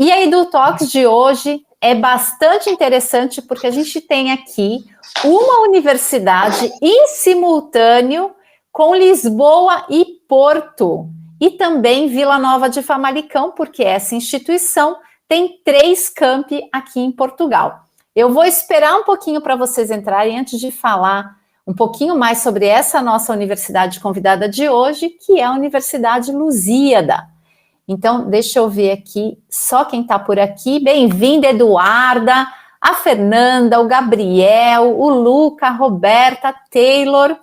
E a EduTalks de hoje é bastante interessante porque a gente tem aqui uma universidade em simultâneo com Lisboa e Porto, e também Vila Nova de Famalicão, porque essa instituição tem 3 campi aqui em Portugal. Eu vou esperar um pouquinho para vocês entrarem antes de falar um pouquinho mais sobre essa nossa universidade convidada de hoje, que é a Universidade Lusíada. Então, deixa eu ver aqui, só quem está por aqui. Bem-vinda, Eduarda, a Fernanda, o Gabriel, o Luca, a Roberta, Taylor.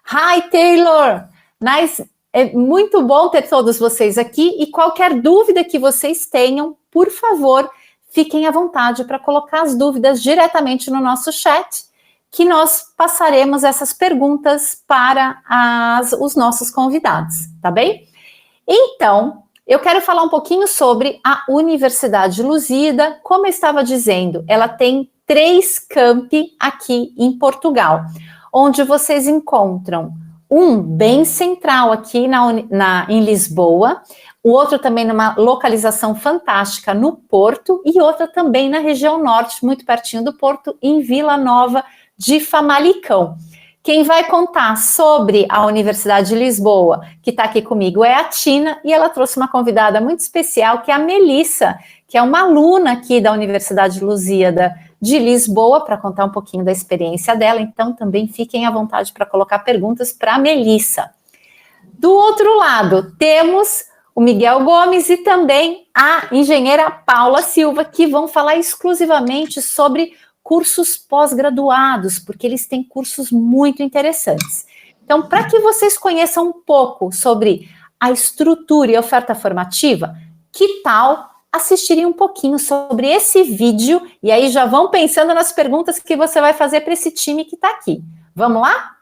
Hi, Taylor! Nice. É muito bom ter todos vocês aqui, e qualquer dúvida que vocês tenham, por favor, fiquem à vontade para colocar as dúvidas diretamente no nosso chat, que nós passaremos essas perguntas para os nossos convidados, tá bem? Então, eu quero falar um pouquinho sobre a Universidade Lusíada. Como eu estava dizendo, ela tem 3 campi aqui em Portugal, onde vocês encontram um bem central aqui em Lisboa, o outro também numa localização fantástica no Porto, e outra também na região norte, muito pertinho do Porto, em Vila Nova de Famalicão. Quem vai contar sobre a Universidade de Lisboa, que está aqui comigo, é a Tina, e ela trouxe uma convidada muito especial, que é a Melissa, que é uma aluna aqui da Universidade Lusíada de Lisboa, para contar um pouquinho da experiência dela. Então, também fiquem à vontade para colocar perguntas para a Melissa. Do outro lado, temos o Miguel Gomes e também a engenheira Paula Silva, que vão falar exclusivamente sobre cursos pós-graduados, porque eles têm cursos muito interessantes. Então, para que vocês conheçam um pouco sobre a estrutura e a oferta formativa, que tal assistirem um pouquinho sobre esse vídeo, e aí já vão pensando nas perguntas que você vai fazer para esse time que está aqui. Vamos lá?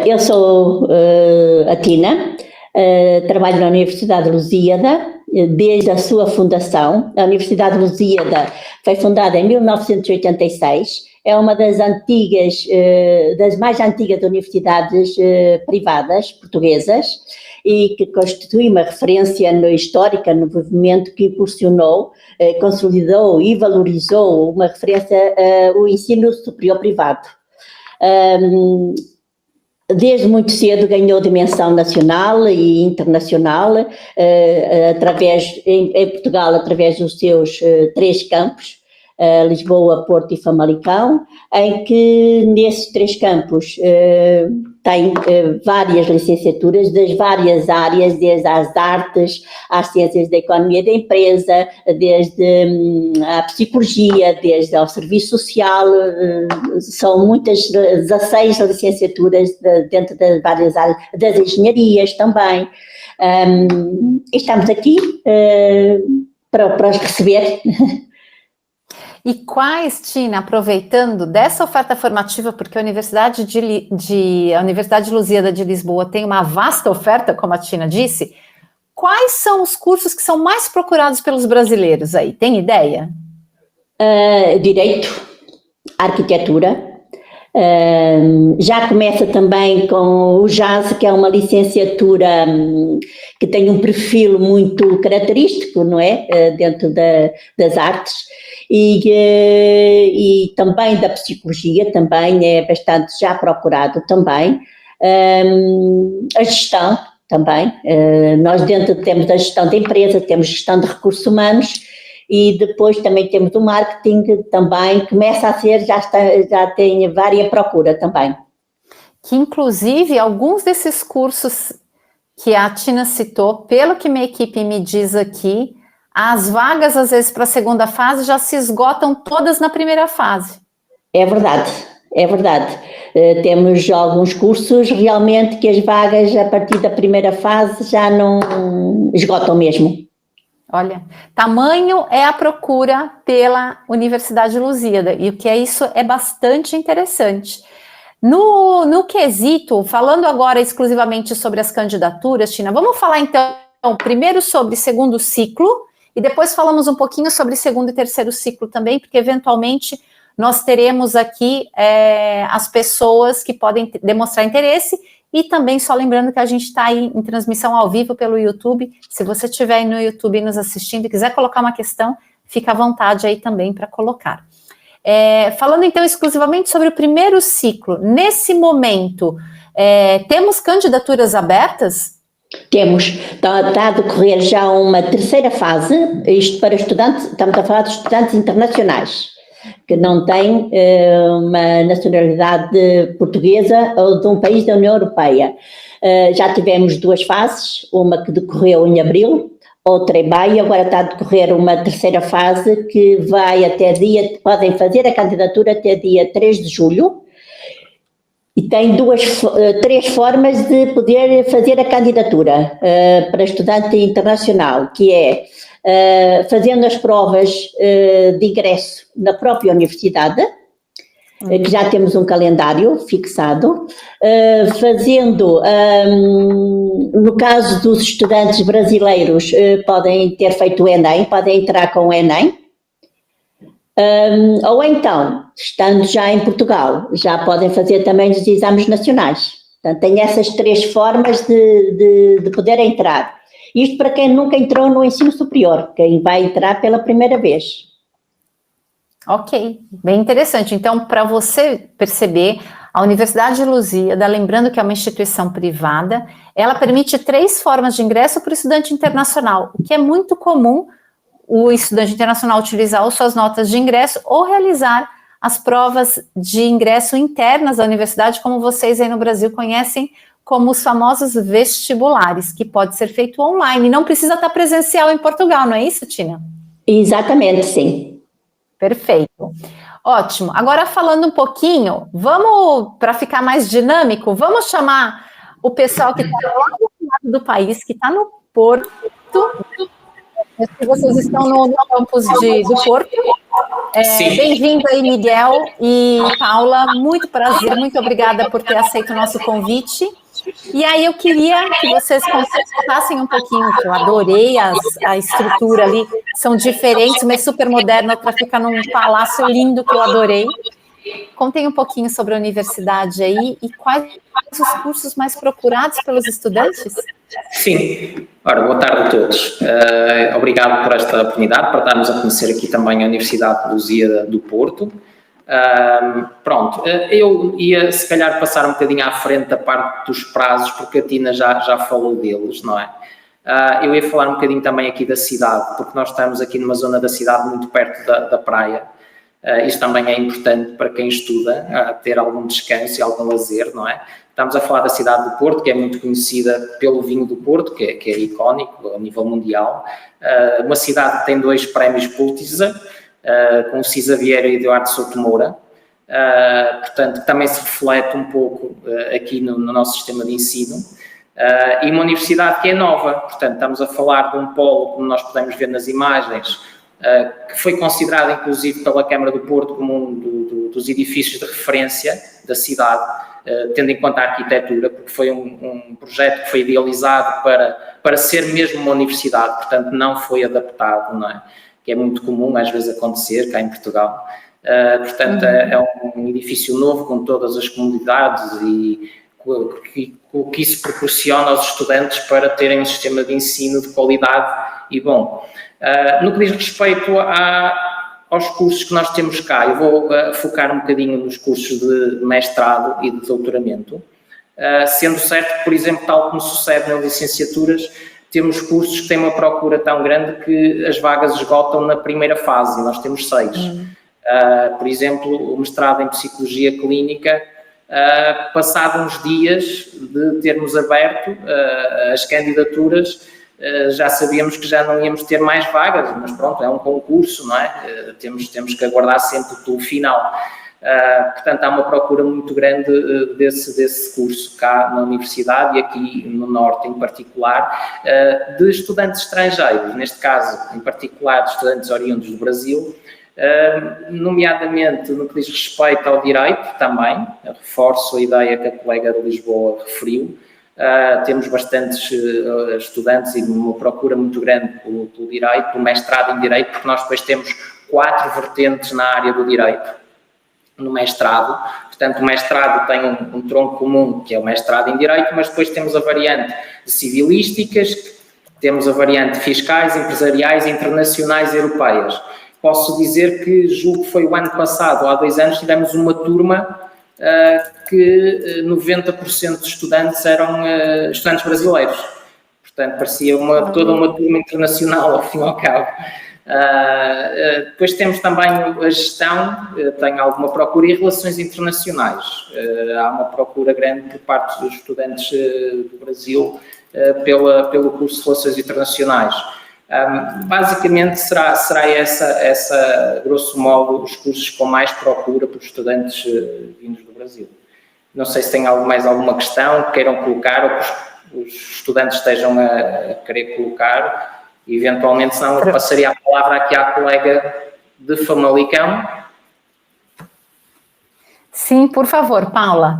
Eu sou a Tina, trabalho na Universidade de Lusíada desde a sua fundação. A Universidade de Lusíada foi fundada em 1986, é uma das antigas, das mais antigas universidades privadas portuguesas e que constitui uma referência histórica no movimento que impulsionou, consolidou e valorizou uma referência o ensino superior privado. Desde muito cedo ganhou dimensão nacional e internacional, em Portugal, através dos seus 3 campos, Lisboa, Porto e Famalicão, em que nesses 3 campos tem várias licenciaturas das várias áreas, desde as artes, às ciências da economia da empresa, desde a psicologia, desde ao serviço social, são muitas, 16 licenciaturas dentro das várias áreas, das engenharias também. Estamos aqui para os receber. E quais, Tina, aproveitando dessa oferta formativa, porque a Universidade de Lusíada de Lisboa tem uma vasta oferta, como a Tina disse, quais são os cursos que são mais procurados pelos brasileiros aí? Tem ideia? Direito, arquitetura. Já começa também com o JAS, que é uma licenciatura que tem um perfil muito característico, não é? Dentro das artes. E também da psicologia, também é bastante já procurado também. A gestão também, nós dentro temos a gestão de empresa, temos gestão de recursos humanos e depois também temos o marketing também, começa a ser, já tem várias procura também. Que inclusive alguns desses cursos que a Tina citou, pelo que minha equipe me diz aqui, as vagas, às vezes, para a segunda fase já se esgotam todas na primeira fase. É verdade, é verdade. Temos alguns cursos realmente que as vagas a partir da primeira fase já não esgotam mesmo. Olha, tamanho é a procura pela Universidade de Lusíada, e o que é isso é bastante interessante. No quesito, falando agora exclusivamente sobre as candidaturas, Tina, vamos falar então primeiro sobre segundo ciclo, e depois falamos um pouquinho sobre segundo e terceiro ciclo também, porque eventualmente nós teremos aqui as pessoas que podem demonstrar interesse, e também só lembrando que a gente está aí em transmissão ao vivo pelo YouTube. Se você estiver aí no YouTube nos assistindo e quiser colocar uma questão, fica à vontade aí também para colocar. Falando então exclusivamente sobre o primeiro ciclo, nesse momento, temos candidaturas abertas? Temos, está a decorrer já uma terceira fase, isto para estudantes, estamos a falar de estudantes internacionais, que não têm uma nacionalidade portuguesa ou de um país da União Europeia. Já tivemos 2 fases, uma que decorreu em abril, outra em maio, agora está a decorrer uma terceira fase que vai até podem fazer a candidatura até dia 3 de julho, e tem 3 formas de poder fazer a candidatura para estudante internacional, que é fazendo as provas de ingresso na própria universidade, que já temos um calendário fixado, fazendo, no caso dos estudantes brasileiros, podem ter feito o Enem, podem entrar com o Enem, ou então, estando já em Portugal, já podem fazer também os exames nacionais. Portanto, tem essas 3 formas de poder entrar. Isto para quem nunca entrou no ensino superior, quem vai entrar pela primeira vez. Ok, bem interessante. Então, para você perceber, a Universidade de Lusíada, lembrando que é uma instituição privada, ela permite 3 formas de ingresso para o estudante internacional, o que é muito comum o estudante internacional utilizar ou suas notas de ingresso ou realizar as provas de ingresso internas da universidade, como vocês aí no Brasil conhecem como os famosos vestibulares, que pode ser feito online, não precisa estar presencial em Portugal, não é isso, Tina? Exatamente, sim. Perfeito. Ótimo. Agora falando um pouquinho, vamos, para ficar mais dinâmico, vamos chamar o pessoal que está lá do lado do país, que está no Porto, que vocês estão no campus do Porto. Bem-vindo aí, Miguel e Paula, muito prazer, muito obrigada por ter aceito o nosso convite. E aí eu queria que vocês contassem um pouquinho, que eu adorei a estrutura ali, são diferentes, uma é super moderna, outra fica num palácio lindo que eu adorei. Contem um pouquinho sobre a universidade aí e quais os cursos mais procurados pelos estudantes? Sim. Ora, boa tarde a todos. Obrigado por esta oportunidade, para darmos a conhecer aqui também a Universidade de Lusíada do Porto. Pronto, eu ia se calhar passar um bocadinho à frente da parte dos prazos, porque a Tina já falou deles, não é? Eu ia falar um bocadinho também aqui da cidade, porque nós estamos aqui numa zona da cidade muito perto da praia. Isto também é importante para quem estuda, ter algum descanso e algum lazer, não é? Estamos a falar da cidade do Porto, que é muito conhecida pelo vinho do Porto, que é icónico a nível mundial. Uma cidade que tem 2 prémios Pulitzer, com o Cisa Vieira e Eduardo Souto Moura. Portanto, também se reflete um pouco aqui no nosso sistema de ensino. E uma universidade que é nova, portanto, estamos a falar de um polo, como nós podemos ver nas imagens, que foi considerado, inclusive, pela Câmara do Porto como um dos edifícios de referência da cidade, tendo em conta a arquitetura, porque foi um projeto que foi idealizado para ser mesmo uma universidade, portanto, não foi adaptado, não é? Que é muito comum, às vezes, acontecer cá em Portugal. Portanto, é um edifício novo, com todas as comodidades e o que isso proporciona aos estudantes para terem um sistema de ensino de qualidade e bom. No que diz respeito aos cursos que nós temos cá, eu vou focar um bocadinho nos cursos de mestrado e de doutoramento, sendo certo que, por exemplo, tal como sucede nas licenciaturas, temos cursos que têm uma procura tão grande que as vagas esgotam na primeira fase, e nós temos 6. Por exemplo, o mestrado em Psicologia Clínica, passado uns dias de termos aberto as candidaturas, já sabíamos que já não íamos ter mais vagas, mas pronto, é um concurso, não é? Temos que aguardar sempre pelo final. Portanto, há uma procura muito grande desse curso cá na universidade e aqui no Norte em particular, de estudantes estrangeiros, neste caso em particular de estudantes oriundos do Brasil, nomeadamente no que diz respeito ao direito também, reforço a ideia que a colega de Lisboa referiu. Temos bastantes estudantes e uma procura muito grande pelo direito, pelo mestrado em direito, porque nós depois temos 4 vertentes na área do direito no mestrado. Portanto, o mestrado tem um tronco comum, que é o mestrado em direito, mas depois temos a variante de civilísticas, temos a variante de fiscais, empresariais, internacionais e europeias. Posso dizer que julgo que foi o ano passado, há 2 anos, tivemos uma turma que 90% dos estudantes eram estudantes brasileiros. Portanto, parecia toda uma turma internacional, ao fim e ao cabo. Depois temos também a gestão, tem alguma procura, e relações internacionais. Há uma procura grande por parte dos estudantes do Brasil pelo curso de Relações Internacionais. Basicamente será essa, grosso modo, os cursos com mais procura por estudantes vindos do Brasil. Não sei se tem mais alguma questão que queiram colocar ou que os estudantes estejam a querer colocar. E, eventualmente, senão eu passaria a palavra aqui à colega de Famalicão. Sim, por favor, Paula.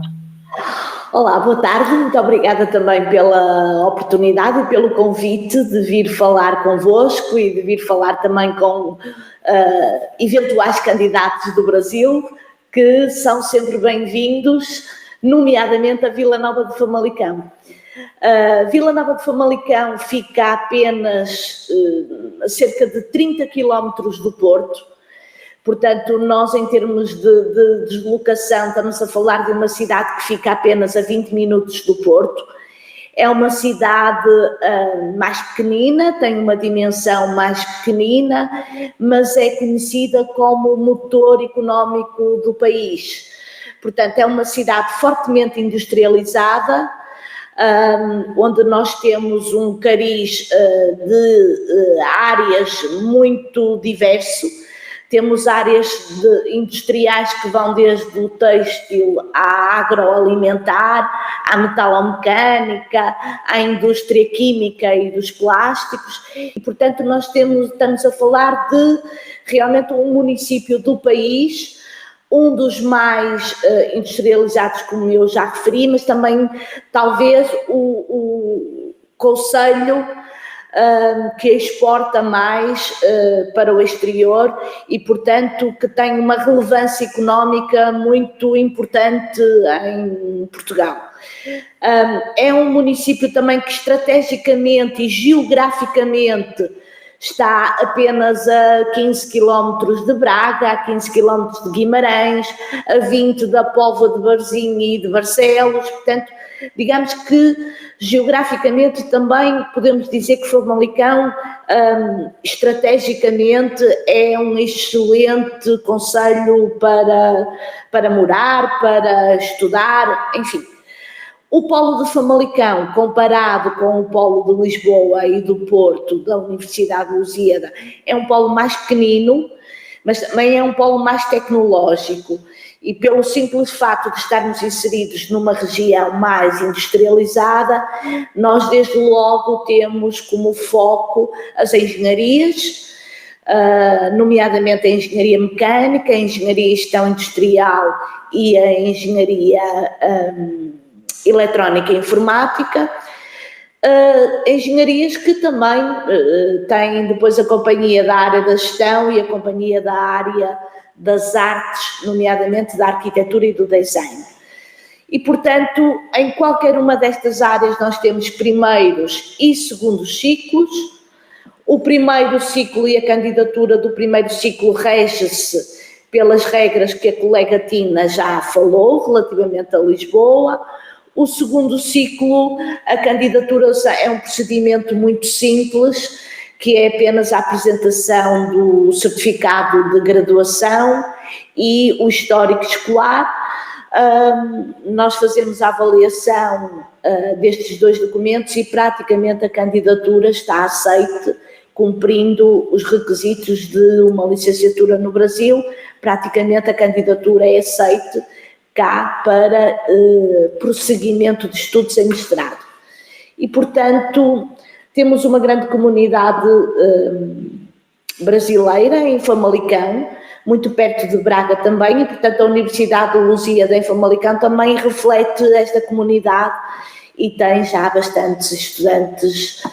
Olá, boa tarde, muito obrigada também pela oportunidade e pelo convite de vir falar convosco e de vir falar também com eventuais candidatos do Brasil, que são sempre bem-vindos, nomeadamente a Vila Nova de Famalicão. Vila Nova de Famalicão fica apenas a cerca de 30 quilómetros do Porto. Portanto, nós, em termos de deslocação, estamos a falar de uma cidade que fica apenas a 20 minutos do Porto. É uma cidade mais pequenina, tem uma dimensão mais pequenina, mas é conhecida como o motor económico do país. Portanto, é uma cidade fortemente industrializada, onde nós temos um cariz de áreas muito diverso, temos áreas industriais que vão desde o têxtil à agroalimentar, à metalomecânica, à indústria química e dos plásticos, e portanto nós estamos a falar de realmente um município do país, um dos mais industrializados, como eu já referi, mas também talvez o concelho que exporta mais para o exterior e, portanto, que tem uma relevância económica muito importante em Portugal. É um município também que estrategicamente e geograficamente está apenas a 15 km de Braga, a 15 km de Guimarães, a 20 da Póvoa de Varzim e de Barcelos, portanto, digamos que geograficamente também podemos dizer que Famalicão, estrategicamente, é um excelente concelho para morar, para estudar, enfim. O polo de Famalicão, comparado com o polo de Lisboa e do Porto, da Universidade de Lusíada, é um polo mais pequenino, mas também é um polo mais tecnológico. E pelo simples fato de estarmos inseridos numa região mais industrializada, nós desde logo temos como foco as engenharias, nomeadamente a engenharia mecânica, a engenharia e gestão industrial e a engenharia eletrónica e informática, engenharias que também têm depois a companhia da área da gestão e a companhia da área das artes, nomeadamente da arquitetura e do design. E, portanto, em qualquer uma destas áreas nós temos primeiros e segundos ciclos. O primeiro ciclo e a candidatura do primeiro ciclo rege-se pelas regras que a colega Tina já falou relativamente a Lisboa. O segundo ciclo, a candidatura é um procedimento muito simples, que é apenas a apresentação do certificado de graduação e o histórico escolar. Nós fazemos a avaliação destes dois documentos e praticamente a candidatura está aceite, cumprindo os requisitos de uma licenciatura no Brasil, praticamente a candidatura é aceite cá para prosseguimento de estudos em mestrado. E, portanto, temos uma grande comunidade brasileira em Famalicão, muito perto de Braga também, e, portanto, a Universidade de Lusíada em Famalicão também reflete esta comunidade e tem já bastantes estudantes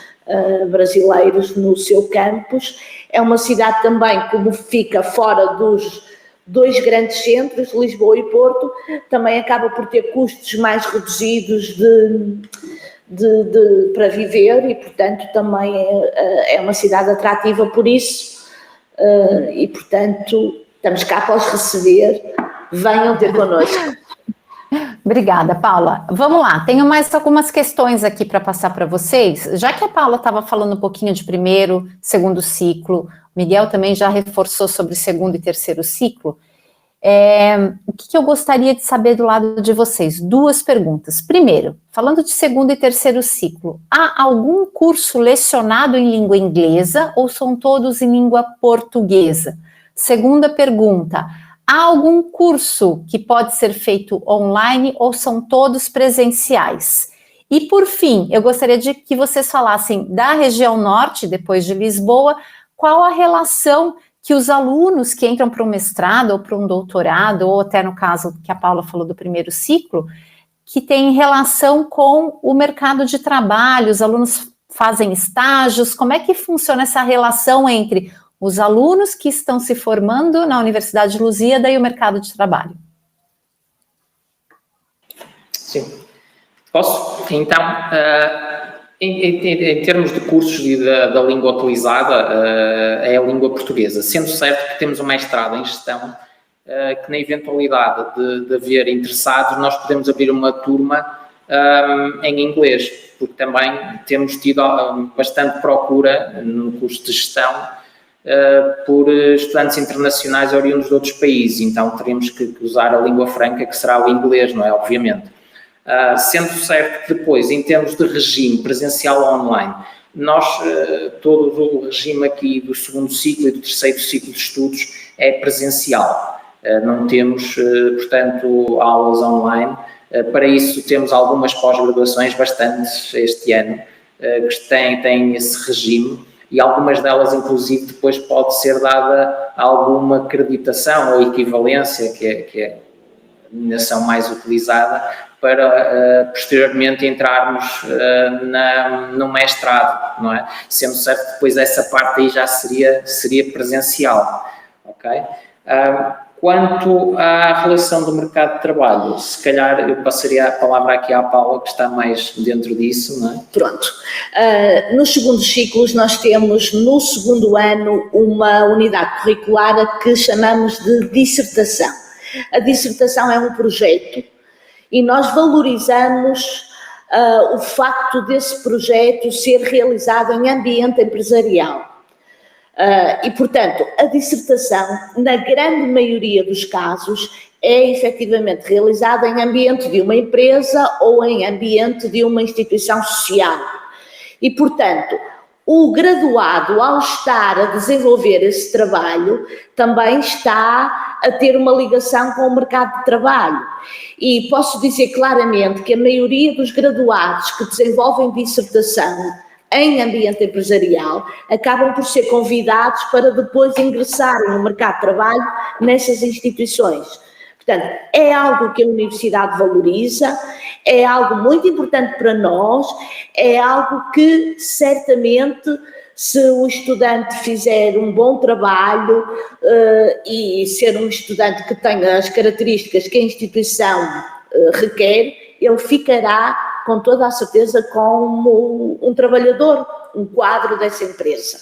brasileiros no seu campus. É uma cidade também, como fica fora dos dois grandes centros, Lisboa e Porto, também acaba por ter custos mais reduzidos para viver e, portanto, também é uma cidade atrativa por isso e, portanto, estamos cá para os receber, venham ter connosco. Obrigada, Paula. Vamos lá, tenho mais algumas questões aqui para passar para vocês. Já que a Paula estava falando um pouquinho de primeiro, segundo ciclo, o Miguel também já reforçou sobre segundo e terceiro ciclo, o que eu gostaria de saber do lado de vocês? Duas perguntas. Primeiro, falando de segundo e terceiro ciclo, há algum curso lecionado em língua inglesa ou são todos em língua portuguesa? Segunda pergunta, há algum curso que pode ser feito online ou são todos presenciais? E por fim, eu gostaria de que vocês falassem da região norte, depois de Lisboa, qual a relação que os alunos que entram para um mestrado ou para um doutorado, ou até no caso que a Paula falou do primeiro ciclo, que tem relação com o mercado de trabalho, os alunos fazem estágios, como é que funciona essa relação entre os alunos que estão se formando na Universidade de Lusíada e o mercado de trabalho? Sim. Posso? Então, em termos de cursos e da língua utilizada, é a língua portuguesa, sendo certo que temos um mestrado em gestão, que na eventualidade de haver interessados, nós podemos abrir uma turma em inglês, porque também temos tido bastante procura no curso de gestão por estudantes internacionais oriundos de outros países, então teremos que usar a língua franca, que será o inglês, não é? Obviamente. Sendo certo que depois, em termos de regime presencial ou online, nós, todo o regime aqui do segundo ciclo e do terceiro ciclo de estudos é presencial. Não temos, portanto, aulas online. Para isso temos algumas pós-graduações, bastantes este ano, que têm esse regime, e algumas delas, inclusive, depois pode ser dada alguma acreditação ou equivalência, que é a denominação mais utilizada, para posteriormente entrarmos no mestrado, não é? Sendo certo que depois essa parte aí já seria presencial, ok? Quanto à relação do mercado de trabalho, se calhar eu passaria a palavra aqui à Paula, que está mais dentro disso, não é? Pronto. Nos segundos ciclos nós temos no segundo ano uma unidade curricular a que chamamos de dissertação. A dissertação é um projeto e nós valorizamos o facto desse projeto ser realizado em ambiente empresarial. E, portanto, a dissertação, na grande maioria dos casos, é efetivamente realizada em ambiente de uma empresa ou em ambiente de uma instituição social. E, portanto, o graduado, ao estar a desenvolver esse trabalho, também está a ter uma ligação com o mercado de trabalho. E posso dizer claramente que a maioria dos graduados que desenvolvem dissertação em ambiente empresarial, acabam por ser convidados para depois ingressarem no mercado de trabalho nessas instituições. Portanto, é algo que a universidade valoriza, é algo muito importante para nós, é algo que certamente, se o estudante fizer um bom trabalho e ser um estudante que tenha as características que a instituição requer, ele ficará com toda a certeza como um trabalhador, um quadro dessa empresa.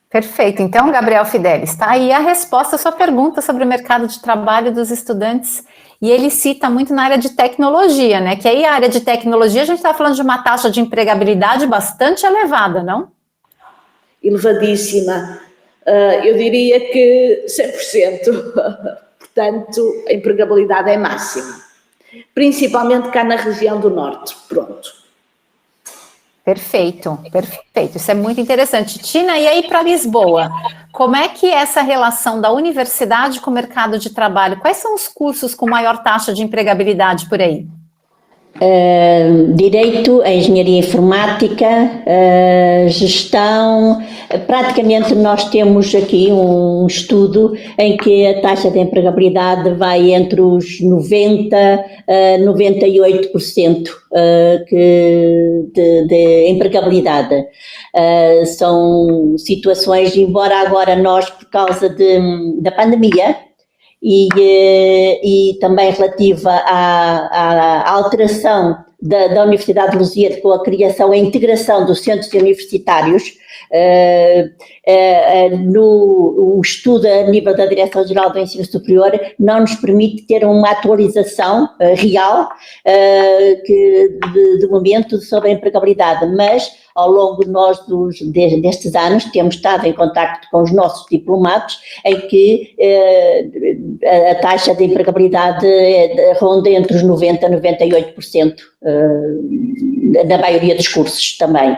Perfeito. Então, Gabriel Fidelis, está aí a resposta à sua pergunta sobre o mercado de trabalho dos estudantes, e ele cita muito na área de tecnologia, né? Que aí a área de tecnologia a gente está falando de uma taxa de empregabilidade bastante elevada, não? Elevadíssima. Eu diria que 100%. Portanto, a empregabilidade é máxima. Principalmente cá na região do Norte. Pronto. Perfeito, perfeito. Isso é muito interessante. Tina, e aí para Lisboa? Como é que é essa relação da universidade com o mercado de trabalho? Quais são os cursos com maior taxa de empregabilidade por aí? Direito, a engenharia informática, gestão. Praticamente nós temos aqui um estudo em que a taxa de empregabilidade vai entre os 90% a 98% de empregabilidade. São situações, embora agora nós, por causa da pandemia, e também relativa à alteração da Universidade de Lusíada com a criação e integração dos centros universitários, o estudo a nível da Direção-Geral do Ensino Superior não nos permite ter uma atualização real de momento sobre a empregabilidade, mas ao longo destes anos temos estado em contacto com os nossos diplomados em que a taxa de empregabilidade ronda entre os 90% a 98% na maioria dos cursos também.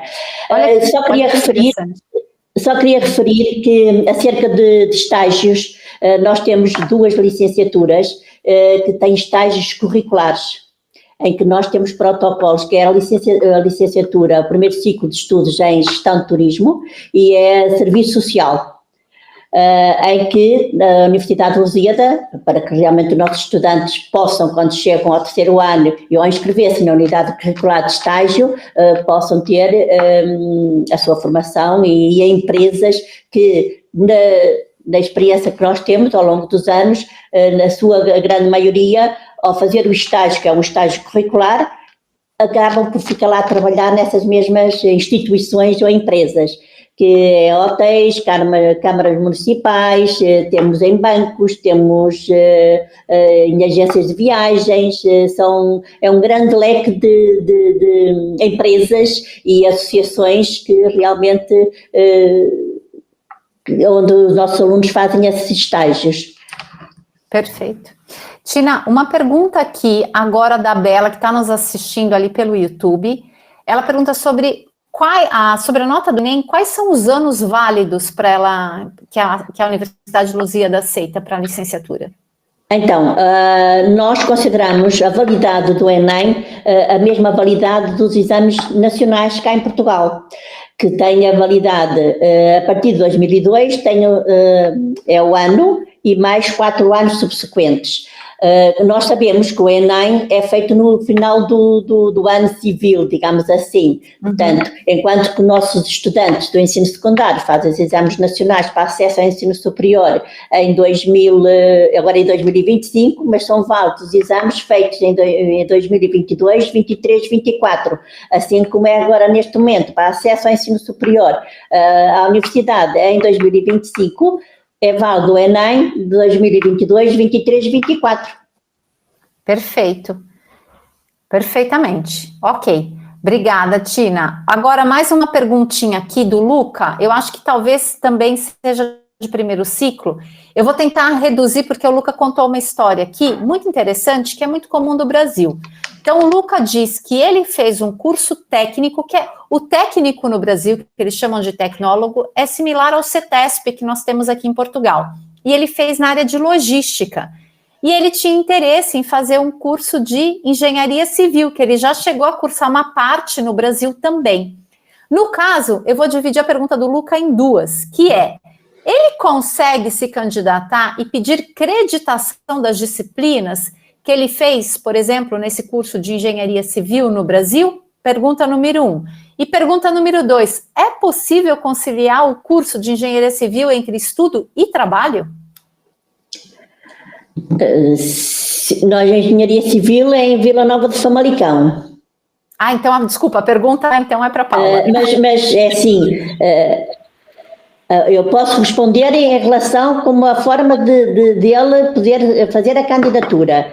Só queria referir que acerca de estágios, nós temos 2 licenciaturas que têm estágios curriculares, em que nós temos protocolos, que é a licenciatura, o primeiro ciclo de estudos em gestão de turismo e é serviço social, em que a Universidade de Lusíada, para que realmente os nossos estudantes possam, quando chegam ao 3º ano e ao inscrever-se na unidade curricular de estágio, possam ter a sua formação e empresas que, da experiência que nós temos ao longo dos anos, na sua grande maioria, ao fazer o estágio, que é um estágio curricular, acabam por ficar lá a trabalhar nessas mesmas instituições ou empresas, que é hotéis, câmaras municipais, temos em bancos, temos em agências de viagens, é um grande leque de empresas e associações que realmente, onde os nossos alunos fazem esses estágios. Perfeito. Tina, uma pergunta aqui agora da Bela, que está nos assistindo ali pelo YouTube. Ela pergunta sobre sobre a nota do Enem, quais são os anos válidos para ela, que a Universidade de Lusíada aceita para a licenciatura? Então, nós consideramos a validade do Enem a mesma validade dos exames nacionais cá em Portugal, que tem a validade a partir de 2002, é o ano e mais 4 anos subsequentes. Nós sabemos que o Enem é feito no final do ano civil, digamos assim. Portanto, enquanto que nossos estudantes do ensino secundário fazem os exames nacionais para acesso ao ensino superior agora em 2025, mas são válidos os exames feitos em 2022, 23, 24, assim como é agora neste momento para acesso ao ensino superior à universidade em 2025, é válido o Enem de 2022, 23 e 24. Perfeito. Perfeitamente. Ok. Obrigada, Tina. Agora, mais uma perguntinha aqui do Luca. Eu acho que talvez também seja de primeiro ciclo. Eu vou tentar reduzir, porque o Luca contou uma história aqui muito interessante, que é muito comum do Brasil. Então, o Luca diz que ele fez um curso técnico, que é o técnico no Brasil, que eles chamam de tecnólogo, é similar ao CETESP, que nós temos aqui em Portugal. E ele fez na área de logística. E ele tinha interesse em fazer um curso de engenharia civil, que ele já chegou a cursar uma parte no Brasil também. No caso, eu vou dividir a pergunta do Luca em duas, que é: ele consegue se candidatar e pedir creditação das disciplinas que ele fez, por exemplo, nesse curso de engenharia civil no Brasil? Pergunta número 1. E pergunta número 2, é possível conciliar o curso de engenharia civil entre estudo e trabalho? Nós, a engenharia civil é em Vila Nova de Famalicão. Então, desculpa, a pergunta então é para a Paula. Mas é assim, eu posso responder em relação com a forma de ele poder fazer a candidatura.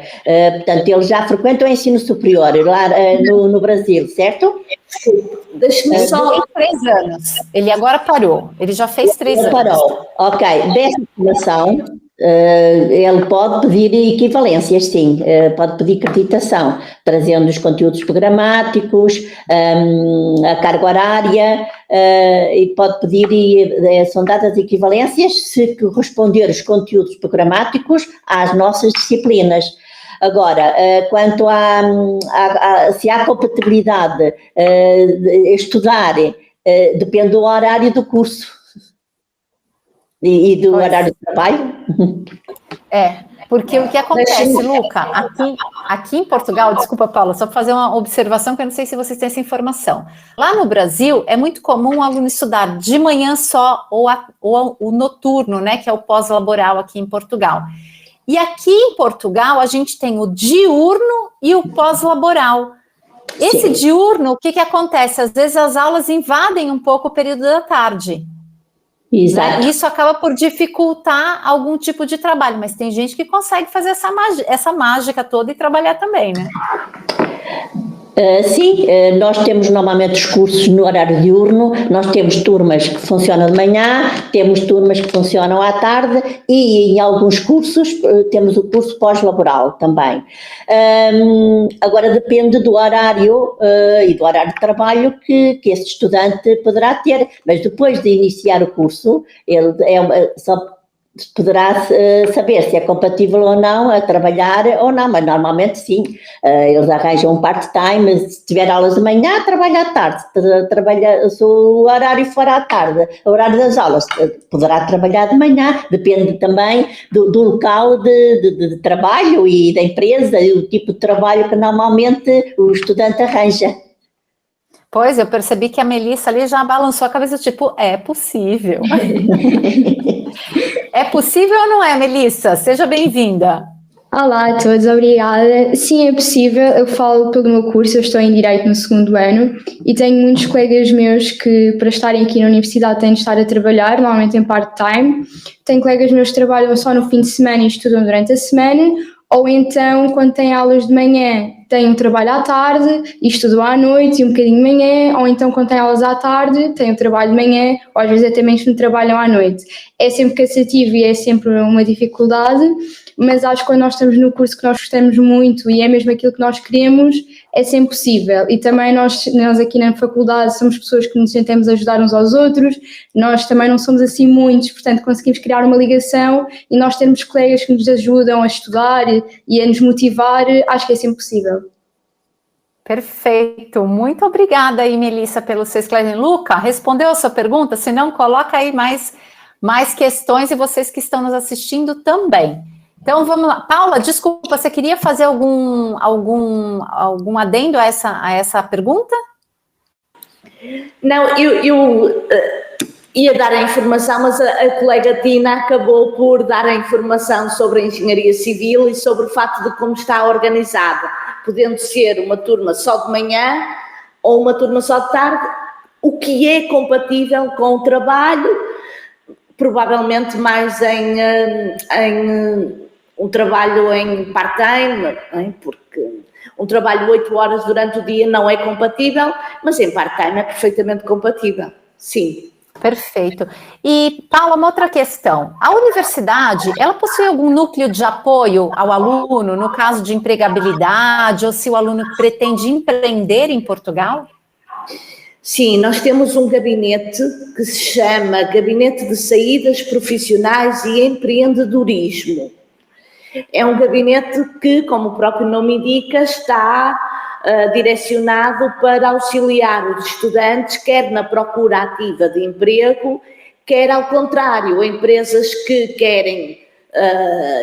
Portanto, ele já frequenta o ensino superior lá no Brasil, certo? Deixa-me só... 3 anos. Ele agora parou. Ele já fez 3 anos. Parou. Ok. Dessa formação, ele pode pedir equivalências, sim. Pode pedir acreditação, trazendo os conteúdos programáticos, a carga horária, e pode pedir, são dadas equivalências se corresponder os conteúdos programáticos às nossas disciplinas. Agora, quanto se há compatibilidade estudar, depende do horário do curso e do horário de trabalho. Porque o que acontece, Luca, aqui em Portugal, desculpa, Paula, só para fazer uma observação que eu não sei se vocês têm essa informação. Lá no Brasil, é muito comum o aluno estudar de manhã só ou o noturno, né, que é o pós-laboral aqui em Portugal. E aqui em Portugal, a gente tem o diurno e o pós-laboral. Esse diurno, o que acontece? Às vezes as aulas invadem um pouco o período da tarde. Exato. Né? Isso acaba por dificultar algum tipo de trabalho, mas tem gente que consegue fazer essa mágica toda e trabalhar também, né? Sim, nós temos normalmente os cursos no horário diurno, nós temos turmas que funcionam de manhã, temos turmas que funcionam à tarde e em alguns cursos temos o curso pós-laboral também. Agora depende do horário e do horário de trabalho que esse estudante poderá ter, mas depois de iniciar o curso, ele só poderá saber se é compatível ou não a trabalhar ou não, mas normalmente sim, eles arranjam um part-time, se tiver aulas de manhã, trabalha à tarde, se o horário for à tarde, o horário das aulas, poderá trabalhar de manhã, depende também do local de trabalho e da empresa e do tipo de trabalho que normalmente o estudante arranja. Pois, eu percebi que a Melissa ali já balançou a cabeça, tipo, é possível. É possível ou não é, Melissa? Seja bem-vinda. Olá a todos, obrigada. Sim, é possível. Eu falo pelo meu curso, eu estou em Direito no 2º ano e tenho muitos colegas meus que, para estarem aqui na universidade, têm de estar a trabalhar, normalmente em part-time. Tenho colegas meus que trabalham só no fim de semana e estudam durante a semana, ou então, quando têm aulas de manhã, têm um trabalho à tarde e estudam à noite e um bocadinho de manhã, ou então, quando têm aulas à tarde, têm um trabalho de manhã, ou às vezes até mesmo trabalham à noite. É sempre cansativo e é sempre uma dificuldade, mas acho que quando nós estamos no curso que nós gostamos muito e é mesmo aquilo que nós queremos, é sempre possível. E também nós aqui na faculdade somos pessoas que nos tentamos ajudar uns aos outros, nós também não somos assim muitos, portanto conseguimos criar uma ligação e nós termos colegas que nos ajudam a estudar e a nos motivar, acho que é sempre possível. Perfeito, muito obrigada aí, Melissa, pelo seu esclarecimento. Luca, respondeu a sua pergunta? Se não, coloca aí mais questões e vocês que estão nos assistindo também. Então, vamos lá. Paula, desculpa, você queria fazer algum adendo a essa pergunta? Não, eu ia dar a informação, mas a colega Tina acabou por dar a informação sobre a engenharia civil e sobre o facto de como está organizada, podendo ser uma turma só de manhã ou uma turma só de tarde, o que é compatível com o trabalho, provavelmente mais em um trabalho em part-time, porque um trabalho de 8 horas durante o dia não é compatível, mas em part-time é perfeitamente compatível, sim. Perfeito. E, Paula, uma outra questão. A universidade, ela possui algum núcleo de apoio ao aluno, no caso de empregabilidade, ou se o aluno pretende empreender em Portugal? Sim, nós temos um gabinete que se chama Gabinete de Saídas Profissionais e Empreendedorismo. É um gabinete que, como o próprio nome indica, está direcionado para auxiliar os estudantes, quer na procura ativa de emprego, quer ao contrário, empresas que querem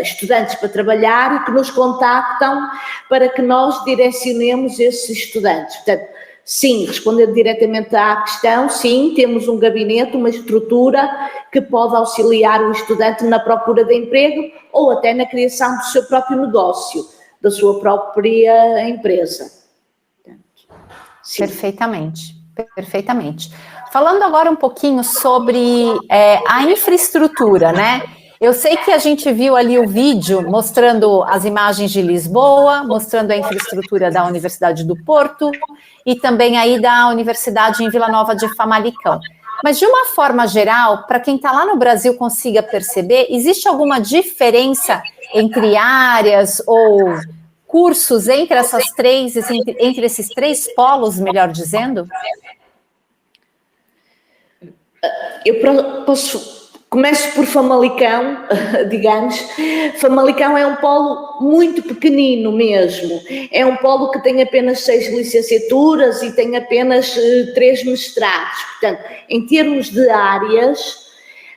estudantes para trabalhar e que nos contactam para que nós direcionemos esses estudantes. Portanto, sim, respondendo diretamente à questão, sim, temos um gabinete, uma estrutura que pode auxiliar o estudante na procura de emprego ou até na criação do seu próprio negócio, da sua própria empresa. Sim. Perfeitamente. Falando agora um pouquinho sobre a infraestrutura, né? Eu sei que a gente viu ali o vídeo mostrando as imagens de Lisboa, mostrando a infraestrutura da Universidade do Porto e também aí da Universidade em Vila Nova de Famalicão. Mas de uma forma geral, para quem está lá no Brasil consiga perceber, existe alguma diferença entre áreas ou cursos entre entre esses três polos, melhor dizendo? Eu começo por Famalicão, digamos. Famalicão é um polo muito pequenino mesmo. É um polo que tem apenas 6 licenciaturas e tem apenas 3 mestrados. Portanto, em termos de áreas,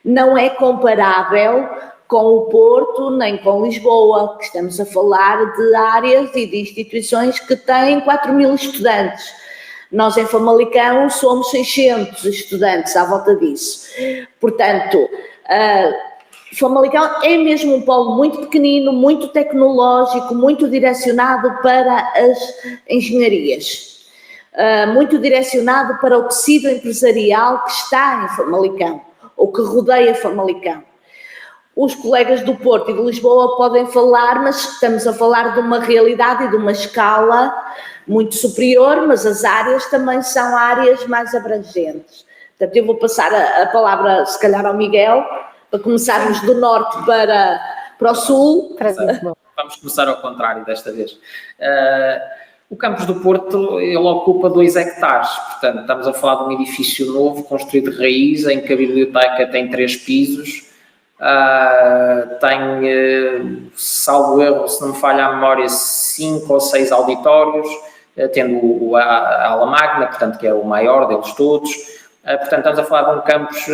não é comparável com o Porto, nem com Lisboa, que estamos a falar de áreas e de instituições que têm 4.000 estudantes. Nós, em Famalicão, somos 600 estudantes à volta disso. Portanto, Famalicão é mesmo um polo muito pequenino, muito tecnológico, muito direcionado para as engenharias, muito direcionado para o tecido empresarial que está em Famalicão, ou que rodeia Famalicão. Os colegas do Porto e de Lisboa podem falar, mas estamos a falar de uma realidade e de uma escala muito superior, mas as áreas também são áreas mais abrangentes. Portanto, eu vou passar a palavra, se calhar, ao Miguel, para começarmos do norte para o sul. Vamos começar ao contrário desta vez. O campus do Porto, ele ocupa 2 hectares, portanto, estamos a falar de um edifício novo, construído de raiz, em que a biblioteca tem 3 pisos, tem, salvo erro, se não me falha a memória, 5 ou 6 auditórios, tendo a aula magna, portanto, que é o maior deles todos. Portanto, estamos a falar de um campus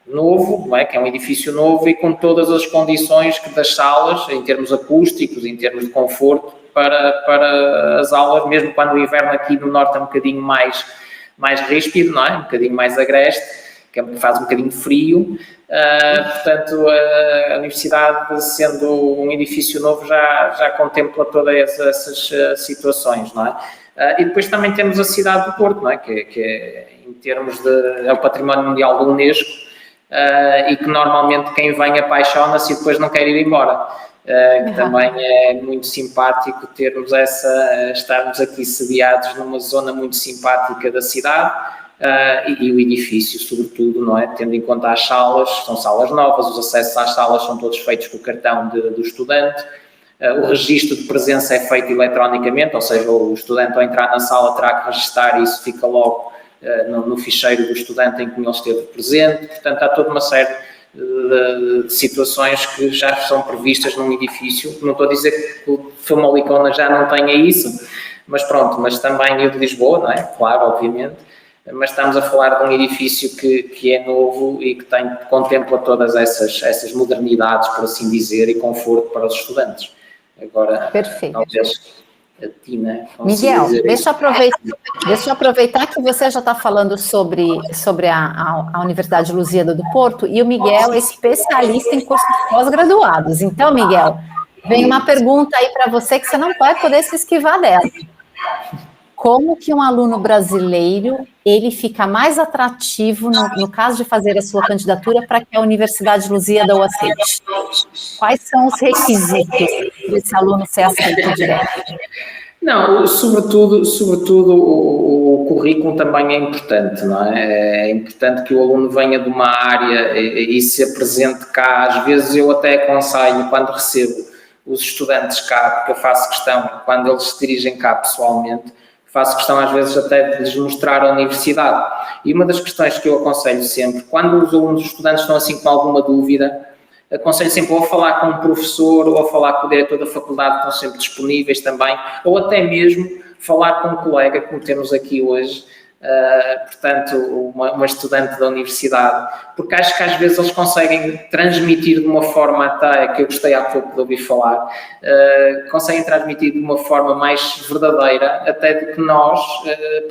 novo, não é? Que é um edifício novo e com todas as condições das salas, em termos acústicos, em termos de conforto, para as aulas, mesmo quando o inverno aqui no norte é um bocadinho mais ríspido, não é? Um bocadinho mais agreste, que faz um bocadinho de frio. Portanto, a universidade, sendo um edifício novo, já contempla todas essas situações, não é? E depois também temos a cidade do Porto, não é? Que em termos é o património mundial da Unesco, e que normalmente quem vem apaixona-se e depois não quer ir embora. Que também é muito simpático termos estarmos aqui sediados numa zona muito simpática da cidade, e o edifício, sobretudo, não é? Tendo em conta as salas, são salas novas, os acessos às salas são todos feitos com o cartão do estudante, o registro de presença é feito eletronicamente, ou seja, o estudante ao entrar na sala terá que registrar e isso fica logo no ficheiro do estudante em que ele esteve presente. Portanto, há toda uma série de situações que já são previstas num edifício. Não estou a dizer que o Famalicão já não tenha isso, mas pronto, mas também o de Lisboa, não é? Claro, obviamente, mas estamos a falar de um edifício que é novo e que contempla todas essas modernidades, por assim dizer, e conforto para os estudantes. Agora, perfeito. Talvez a Tina... Miguel, deixa eu aproveitar que você já está falando sobre a Universidade de Lusíada do Porto, e o Miguel é especialista em cursos pós-graduados. Então, Miguel, vem uma pergunta aí para você que você não vai poder se esquivar dela. Como que um aluno brasileiro, ele fica mais atrativo no caso de fazer a sua candidatura para que a Universidade de Lusíada o aceite? Quais são os requisitos para esse aluno ser aceito direto? Não, sobretudo o currículo também é importante, não é? É importante que o aluno venha de uma área e se apresente cá. Às vezes eu até aconselho, quando recebo os estudantes cá, porque eu faço questão, quando eles se dirigem cá pessoalmente, faço questão às vezes até de lhes mostrar a universidade. E uma das questões que eu aconselho sempre, quando os alunos, os estudantes estão assim com alguma dúvida, aconselho sempre ou a falar com um professor ou a falar com o diretor da faculdade, que estão sempre disponíveis também, ou até mesmo falar com um colega, como temos aqui hoje, portanto, uma estudante da universidade, porque acho que às vezes eles conseguem transmitir de uma forma até, que eu gostei há pouco de ouvir falar, conseguem transmitir de uma forma mais verdadeira até do que nós,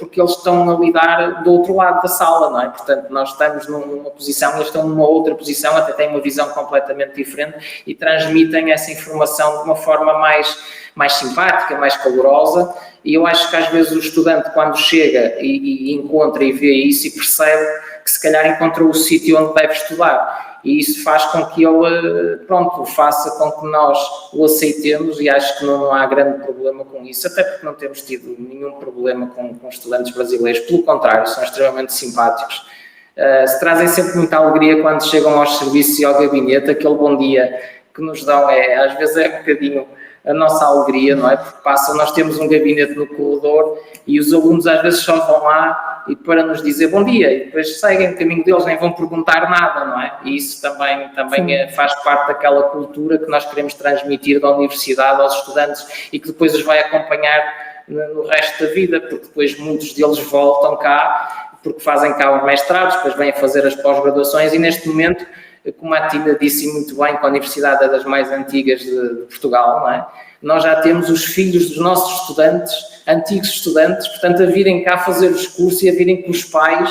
porque eles estão a lidar do outro lado da sala, não é? Portanto, nós estamos numa posição, eles estão numa outra posição, até têm uma visão completamente diferente e transmitem essa informação de uma forma mais simpática, mais calorosa. E eu acho que às vezes o estudante, quando chega e encontra e vê isso e percebe que se calhar encontrou o sítio onde deve estudar, e isso faz com que ele, faça com que nós o aceitemos, e acho que não há grande problema com isso, até porque não temos tido nenhum problema com estudantes brasileiros, pelo contrário, são extremamente simpáticos. Se trazem sempre muita alegria quando chegam aos serviços e ao gabinete, aquele bom dia que nos dão, às vezes é um bocadinho a nossa alegria, não é? Porque nós temos um gabinete no corredor e os alunos às vezes só vão lá e para nos dizer bom dia e depois seguem o caminho deles, nem vão perguntar nada, não é? E isso também faz parte daquela cultura que nós queremos transmitir da universidade aos estudantes e que depois os vai acompanhar no resto da vida, porque depois muitos deles voltam cá, porque fazem cá os mestrados, depois vêm a fazer as pós-graduações e neste momento, como a Tina disse muito bem, que a universidade é das mais antigas de Portugal, não é? Nós já temos os filhos dos nossos estudantes, antigos estudantes, portanto, a virem cá fazer os cursos e a virem com os pais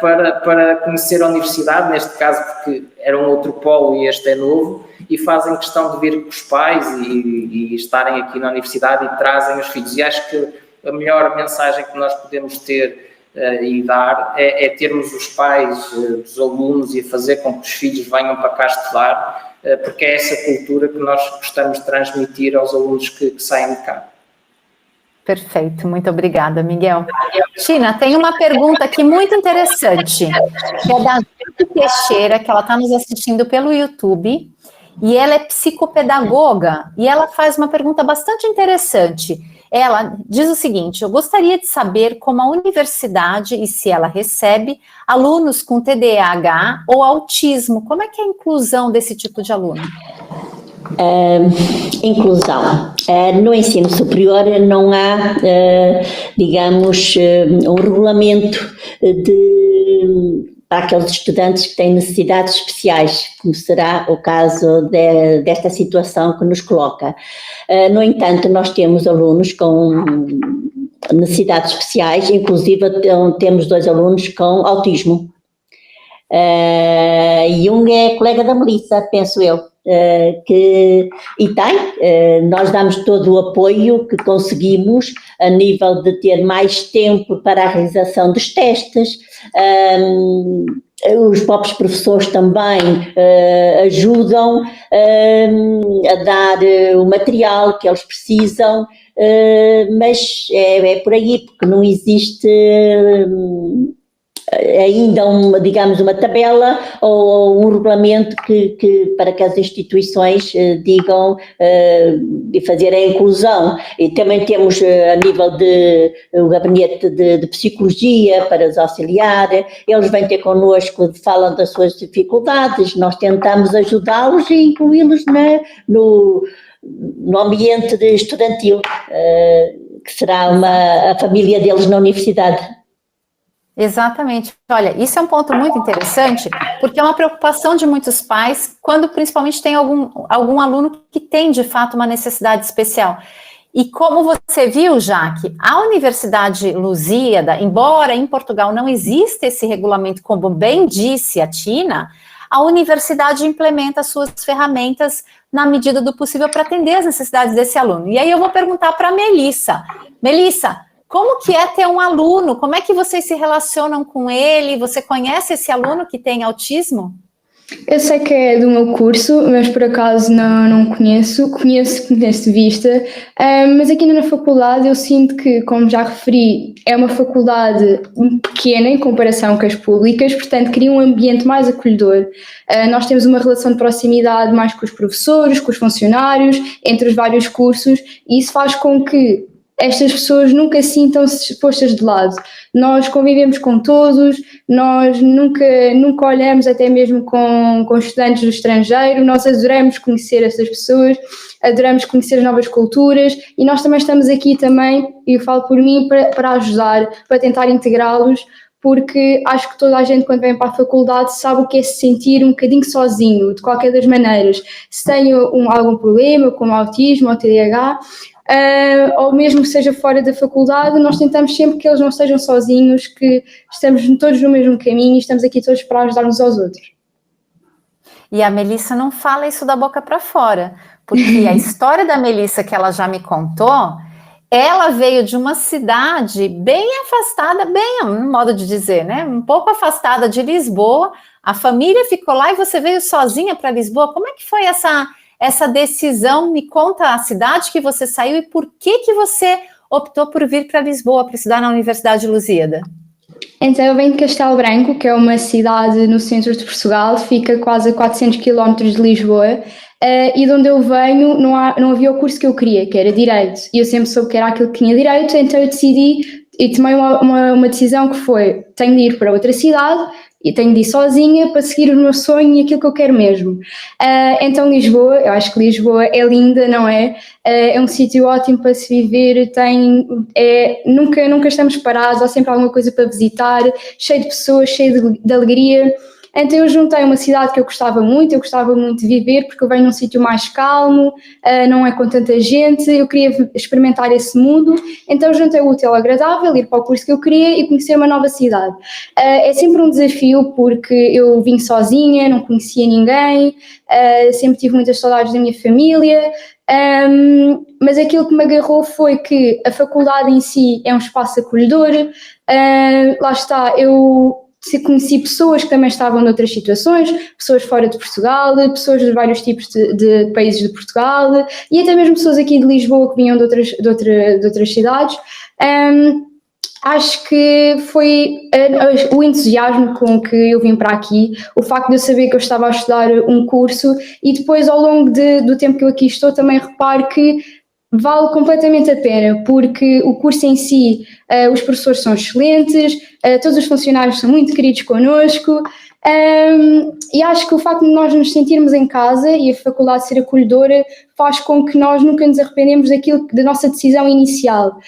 para conhecer a universidade, neste caso porque era um outro polo e este é novo, e fazem questão de vir com os pais e estarem aqui na universidade e trazem os filhos. E acho que a melhor mensagem que nós podemos ter e dar é termos os pais dos alunos e fazer com que os filhos venham para cá estudar, porque é essa cultura que nós gostamos de transmitir aos alunos que saem de cá. Perfeito, muito obrigada, Miguel. Tina, tem uma pergunta aqui muito interessante, que é da Ana Teixeira, que ela está nos assistindo pelo YouTube, e ela é psicopedagoga, e ela faz uma pergunta bastante interessante. Ela diz o seguinte: eu gostaria de saber como a universidade, e se ela recebe, alunos com TDAH ou autismo. Como é que é a inclusão desse tipo de aluno? Inclusão. No ensino superior não há, digamos, um regulamento para aqueles estudantes que têm necessidades especiais, como será o caso desta situação que nos coloca. No entanto, nós temos alunos com necessidades especiais, inclusive temos 2 alunos com autismo. E um é colega da Melissa, penso eu. Nós damos todo o apoio que conseguimos a nível de ter mais tempo para a realização dos testes. Os próprios professores também ajudam a dar o material que eles precisam, mas é por aí, porque não existe ainda uma tabela ou um regulamento que para que as instituições digam de fazer a inclusão. E também temos a nível o gabinete de psicologia para os auxiliar, eles vêm ter connosco, falam das suas dificuldades, nós tentamos ajudá-los e incluí-los no ambiente estudantil, que será a família deles na universidade. Exatamente. Olha, isso é um ponto muito interessante, porque é uma preocupação de muitos pais, quando principalmente tem algum aluno que tem, de fato, uma necessidade especial. E como você viu, Jaque, a Universidade Lusíada, embora em Portugal não exista esse regulamento, como bem disse a Tina, a universidade implementa suas ferramentas na medida do possível para atender as necessidades desse aluno. E aí eu vou perguntar para a Melissa. Melissa, como que é ter um aluno? Como é que vocês se relacionam com ele? Você conhece esse aluno que tem autismo? Eu sei que é do meu curso, mas por acaso não conheço de vista, mas aqui na faculdade eu sinto que, como já referi, é uma faculdade pequena em comparação com as públicas, portanto cria um ambiente mais acolhedor. Nós temos uma relação de proximidade mais com os professores, com os funcionários, entre os vários cursos, e isso faz com que estas pessoas nunca sintam-se postas de lado. Nós convivemos com todos, nós nunca olhamos até mesmo com estudantes do estrangeiro, nós adoramos conhecer essas pessoas, adoramos conhecer as novas culturas e nós também estamos aqui também, e eu falo por mim, para ajudar, para tentar integrá-los, porque acho que toda a gente quando vem para a faculdade sabe o que é se sentir um bocadinho sozinho, de qualquer das maneiras. Se tem algum problema, como autismo ou TDAH, ou mesmo que seja fora da faculdade, nós tentamos sempre que eles não estejam sozinhos, que estamos todos no mesmo caminho e estamos aqui todos para ajudar-nos aos outros. E a Melissa não fala isso da boca para fora, porque a história da Melissa que ela já me contou, ela veio de uma cidade bem afastada, bem, um modo de dizer, né? Um pouco afastada de Lisboa, a família ficou lá e você veio sozinha para Lisboa. Como é que foi essa decisão? Me conta a cidade que você saiu e por que você optou por vir para Lisboa, para estudar na Universidade Lusíada. Então eu venho de Castelo Branco, que é uma cidade no centro de Portugal, fica quase a 400 km de Lisboa, e de onde eu venho não havia o curso que eu queria, que era Direito, e eu sempre soube que era aquilo que tinha Direito, então eu decidi e tomei uma decisão que foi, tenho de ir para outra cidade, e tenho de ir sozinha para seguir o meu sonho e aquilo que eu quero mesmo. Então Lisboa, eu acho que Lisboa é linda, não é? É um sítio ótimo para se viver, nunca estamos parados, há sempre alguma coisa para visitar, cheio de pessoas, cheio de alegria. Então eu juntei uma cidade que eu gostava muito de viver, porque eu venho num sítio mais calmo, não é com tanta gente, eu queria experimentar esse mundo, então juntei o útil ao agradável, ir para o curso que eu queria e conhecer uma nova cidade. É sempre um desafio, porque eu vim sozinha, não conhecia ninguém, sempre tive muitas saudades da minha família, mas aquilo que me agarrou foi que a faculdade em si é um espaço acolhedor, lá está, eu conheci pessoas que também estavam noutras situações, pessoas fora de Portugal, pessoas de vários tipos de países de Portugal e até mesmo pessoas aqui de Lisboa que vinham de outras cidades. Acho que foi o entusiasmo com que eu vim para aqui, o facto de eu saber que eu estava a estudar um curso e depois ao longo do tempo que eu aqui estou também reparo que vale completamente a pena, porque o curso em si, os professores são excelentes, todos os funcionários são muito queridos connosco, e acho que o facto de nós nos sentirmos em casa e a faculdade ser acolhedora faz com que nós nunca nos arrependemos da nossa decisão inicial.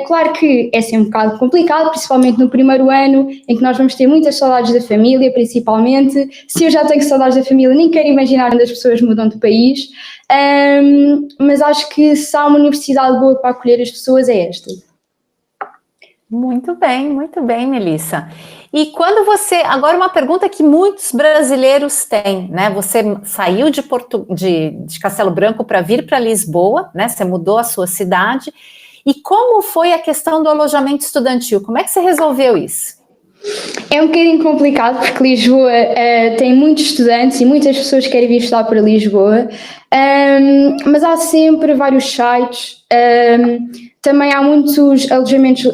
Claro que é sempre um bocado complicado, principalmente no primeiro ano, em que nós vamos ter muitas saudades da família, principalmente. Se eu já tenho saudades da família, nem quero imaginar onde as pessoas mudam de país, mas acho que se há uma universidade boa para acolher as pessoas é esta. Muito bem, Melissa. E quando você, agora uma pergunta que muitos brasileiros têm, né? Você saiu de Castelo Branco para vir para Lisboa, né? Você mudou a sua cidade. E como foi a questão do alojamento estudantil? Como é que você resolveu isso? É um bocadinho complicado porque Lisboa tem muitos estudantes e muitas pessoas querem vir estudar para Lisboa, mas há sempre vários sites, também há muitos alojamentos,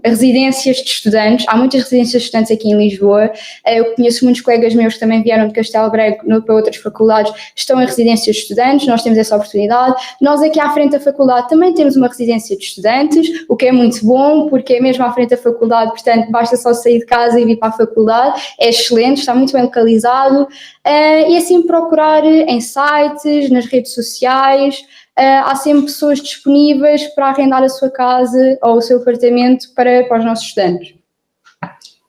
residências de estudantes, há muitas residências de estudantes aqui em Lisboa. Eu conheço muitos colegas meus que também vieram de Castelo Branco para outras faculdades, estão em residências de estudantes, nós temos essa oportunidade. Nós aqui à frente da faculdade também temos uma residência de estudantes, o que é muito bom, porque é mesmo à frente da faculdade, portanto basta só sair de casa e vir para a faculdade, é excelente, está muito bem localizado, e assim procurar em sites, nas redes sociais. Há sempre pessoas disponíveis para arrendar a sua casa ou o seu apartamento para os nossos estudantes.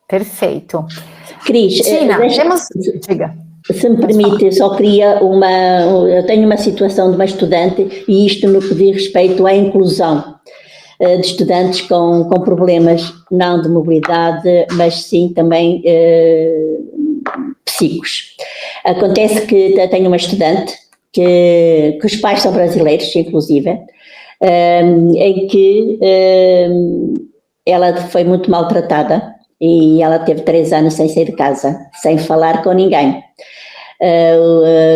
Perfeito. Cris, diga. Se me permite, eu só queria eu tenho uma situação de uma estudante e isto no que diz respeito à inclusão de estudantes com problemas não de mobilidade, mas sim também psíquicos. Acontece que eu tenho uma estudante que os pais são brasileiros, inclusive, em que ela foi muito maltratada e ela teve 3 anos sem sair de casa, sem falar com ninguém.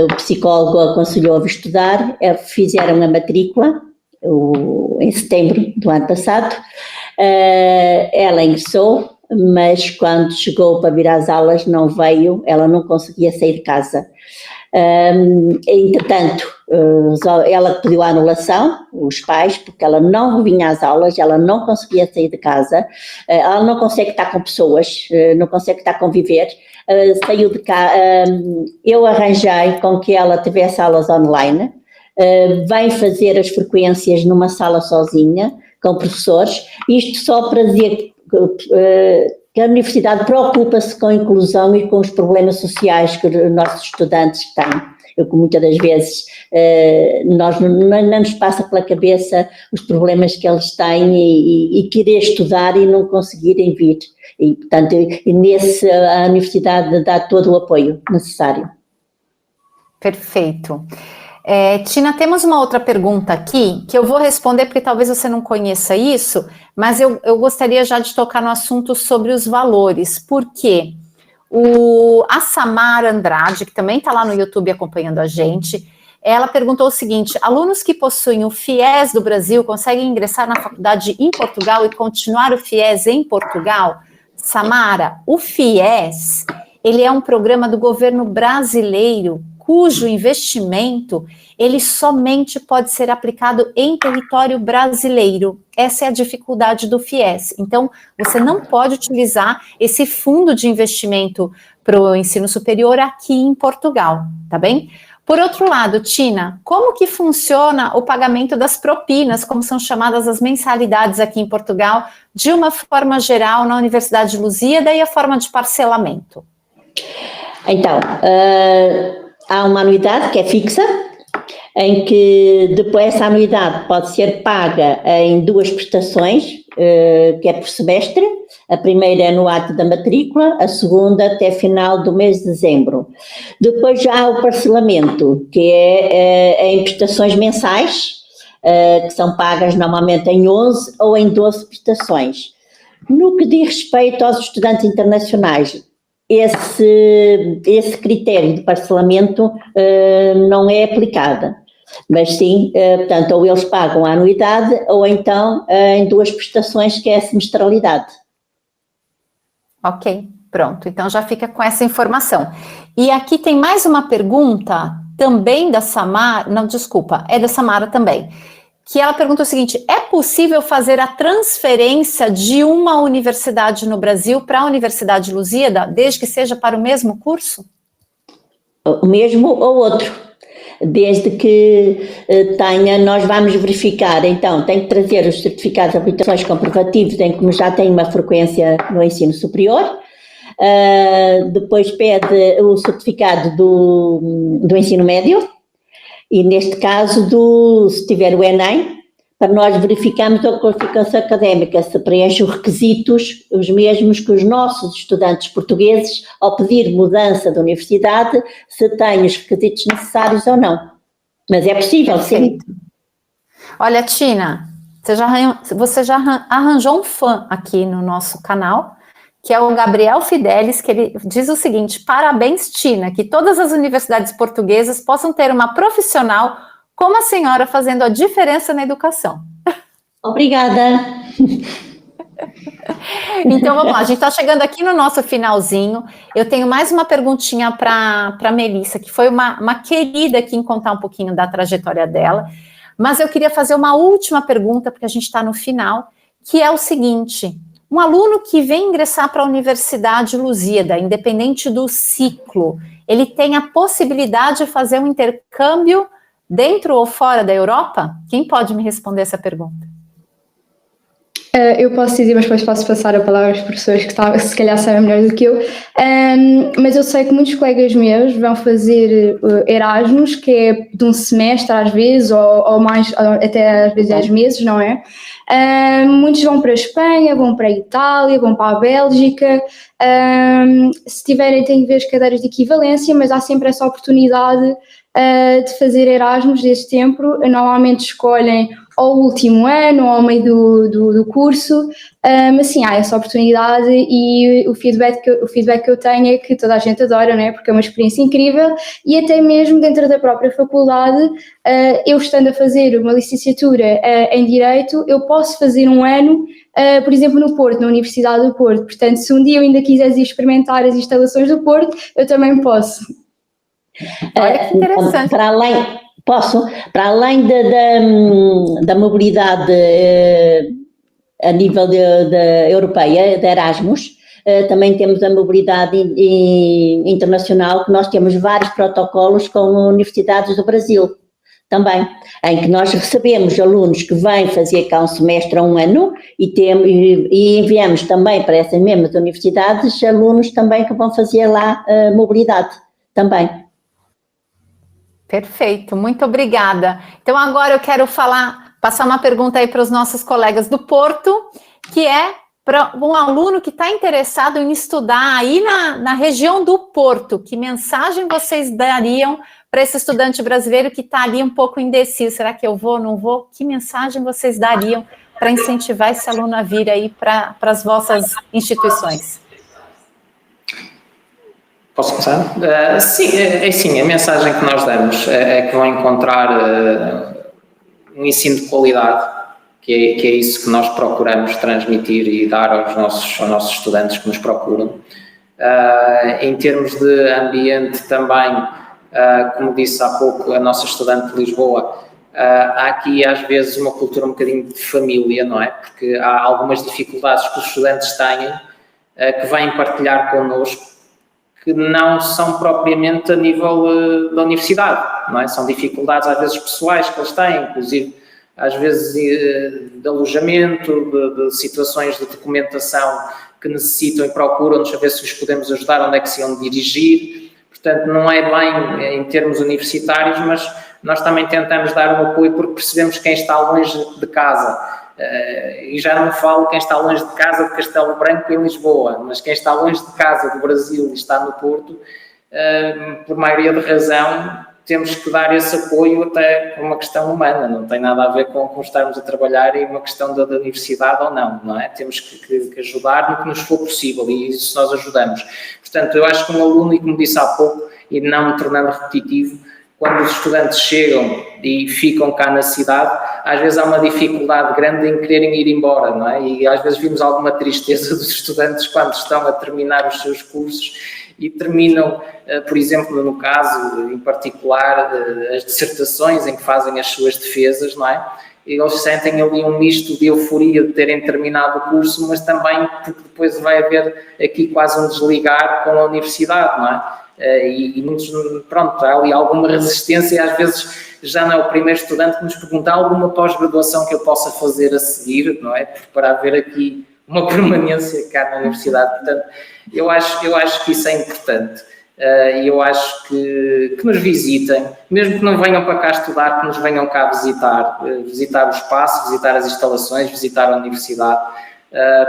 O psicólogo aconselhou-a estudar, fizeram a matrícula em setembro do ano passado, ela ingressou, mas quando chegou para vir às aulas não veio, ela não conseguia sair de casa. Entretanto, ela pediu a anulação, os pais, porque ela não vinha às aulas, ela não conseguia sair de casa, ela não consegue estar com pessoas, não consegue estar a conviver, saiu de cá, eu arranjei com que ela tivesse aulas online, vem fazer as frequências numa sala sozinha, com professores, isto só para dizer que a universidade preocupa-se com a inclusão e com os problemas sociais que os nossos estudantes têm. Que muitas das vezes não nos passa pela cabeça os problemas que eles têm e querer estudar e não conseguirem vir. E, portanto, a universidade dá todo o apoio necessário. Perfeito. Tina, temos uma outra pergunta aqui, que eu vou responder porque talvez você não conheça isso, mas eu gostaria já de tocar no assunto sobre os valores, porque a Samara Andrade, que também está lá no YouTube acompanhando a gente, ela perguntou o seguinte: alunos que possuem o FIES do Brasil conseguem ingressar na faculdade em Portugal e continuar o FIES em Portugal? Samara, o FIES, ele é um programa do governo brasileiro cujo investimento, ele somente pode ser aplicado em território brasileiro. Essa é a dificuldade do FIES. Então, você não pode utilizar esse fundo de investimento para o ensino superior aqui em Portugal, tá bem? Por outro lado, Tina, como que funciona o pagamento das propinas, como são chamadas as mensalidades aqui em Portugal, de uma forma geral na Universidade de Lusíada e a forma de parcelamento? Então, há uma anuidade que é fixa, em que depois essa anuidade pode ser paga em 2 prestações, que é por semestre. A primeira é no ato da matrícula, a segunda até final do mês de dezembro. Depois já há o parcelamento, que é em prestações mensais, que são pagas normalmente em 11 ou em 12 prestações. No que diz respeito aos estudantes internacionais, esse critério de parcelamento não é aplicado, mas sim, portanto, ou eles pagam a anuidade ou então em 2 prestações, que é a semestralidade. Ok, pronto, então já fica com essa informação. E aqui tem mais uma pergunta, também da Samara, não, desculpa, é da Samara também, que ela pergunta o seguinte: é possível fazer a transferência de uma universidade no Brasil para a Universidade de Lusíada, desde que seja para o mesmo curso? O mesmo ou outro, desde que nós vamos verificar, então tem que trazer os certificados de habilitações comprovativos em que já tem uma frequência no ensino superior, depois pede o certificado do ensino médio, e neste caso, se tiver o ENEM, para nós verificarmos a qualificação académica, se preenche os requisitos, os mesmos que os nossos estudantes portugueses, ao pedir mudança de universidade, se têm os requisitos necessários ou não. Mas é possível, sim. Olha, Tina, você já arranjou um fã aqui no nosso canal, que é o Gabriel Fidelis, que ele diz o seguinte: parabéns, Tina, que todas as universidades portuguesas possam ter uma profissional como a senhora fazendo a diferença na educação. Obrigada. Então vamos lá, a gente está chegando aqui no nosso finalzinho. Eu tenho mais uma perguntinha para a Melissa, que foi uma querida aqui em contar um pouquinho da trajetória dela, mas eu queria fazer uma última pergunta, porque a gente está no final, que é o seguinte: um aluno que vem ingressar para a Universidade Lusíada, independente do ciclo, ele tem a possibilidade de fazer um intercâmbio dentro ou fora da Europa? Quem pode me responder essa pergunta? Eu posso dizer, mas depois posso passar a palavra às professores que se calhar sabem melhor do que eu, mas eu sei que muitos colegas meus vão fazer Erasmus, que é de um semestre às vezes, ou mais, até às vezes 10 meses, não é? Muitos vão para a Espanha, vão para a Itália, vão para a Bélgica, se tiverem têm que ver as cadeiras de equivalência, mas há sempre essa oportunidade de fazer Erasmus desse tempo. Normalmente escolhem ou o último ano ou ao meio do curso, mas sim, há essa oportunidade e o feedback que eu tenho é que toda a gente adora, não é? Porque é uma experiência incrível e até mesmo dentro da própria faculdade, eu estando a fazer uma licenciatura em Direito, eu posso fazer um ano, por exemplo, no Porto, na Universidade do Porto. Portanto, se um dia eu ainda quiseres ir experimentar as instalações do Porto, eu também posso. Olha que interessante. Para além da mobilidade a nível europeia, de Erasmus, também temos a mobilidade internacional, que nós temos vários protocolos com universidades do Brasil, também, em que nós recebemos alunos que vêm fazer cá um semestre ou um ano e enviamos também para essas mesmas universidades alunos também que vão fazer lá mobilidade, também. Perfeito, muito obrigada. Então agora eu quero passar uma pergunta aí para os nossos colegas do Porto, que é para um aluno que está interessado em estudar aí na região do Porto. Que mensagem vocês dariam para esse estudante brasileiro que está ali um pouco indeciso? Será que eu vou, não vou? Que mensagem vocês dariam para incentivar esse aluno a vir aí para as vossas instituições? Posso começar? Sim, a mensagem que nós damos é que vão encontrar um ensino de qualidade, que é isso que nós procuramos transmitir e dar aos nossos estudantes que nos procuram. Em termos de ambiente também, como disse há pouco a nossa estudante de Lisboa, há aqui às vezes uma cultura um bocadinho de família, não é? Porque há algumas dificuldades que os estudantes têm que vêm partilhar connosco, que não são propriamente a nível da universidade, não é? São dificuldades às vezes pessoais que eles têm, inclusive às vezes de alojamento, de situações de documentação que necessitam e procuram-nos a ver se os podemos ajudar, onde é que se iam dirigir. Portanto, não é bem em termos universitários, mas nós também tentamos dar um apoio porque percebemos quem está longe de casa. E já não falo quem está longe de casa de Castelo Branco em Lisboa, mas quem está longe de casa do Brasil e está no Porto, por maioria de razão, temos que dar esse apoio até por uma questão humana, não tem nada a ver com estarmos a trabalhar em uma questão da universidade ou não é? Temos que ajudar no que nos for possível e isso nós ajudamos. Portanto, eu acho que um aluno, e como disse há pouco, e não me tornando repetitivo, quando os estudantes chegam e ficam cá na cidade, às vezes há uma dificuldade grande em quererem ir embora, não é? E às vezes vimos alguma tristeza dos estudantes quando estão a terminar os seus cursos e terminam, por exemplo, no caso em particular, as dissertações em que fazem as suas defesas, não é? E eles sentem ali um misto de euforia de terem terminado o curso, mas também porque depois vai haver aqui quase um desligar com a universidade, não é? E muitos, pronto, há ali alguma resistência e às vezes já não é o primeiro estudante que nos pergunta alguma pós-graduação que eu possa fazer a seguir, não é? Para haver aqui uma permanência cá na universidade. Portanto, eu acho que isso é importante. e eu acho que nos visitem, mesmo que não venham para cá estudar, que nos venham cá visitar o espaço, visitar as instalações, visitar a universidade,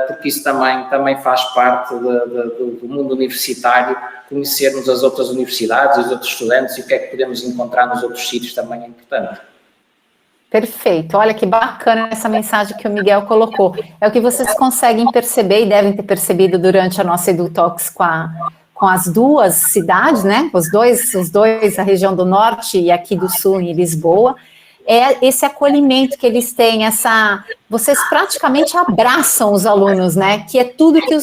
porque isso também faz parte do mundo universitário, conhecermos as outras universidades, os outros estudantes e o que é que podemos encontrar nos outros sítios também é importante. Perfeito, olha que bacana essa mensagem que o Miguel colocou. É o que vocês conseguem perceber e devem ter percebido durante a nossa EduTalks com as duas cidades, né? Os dois, a região do norte e aqui do sul, em Lisboa. É esse acolhimento que eles têm, vocês praticamente abraçam os alunos, né? Que é tudo que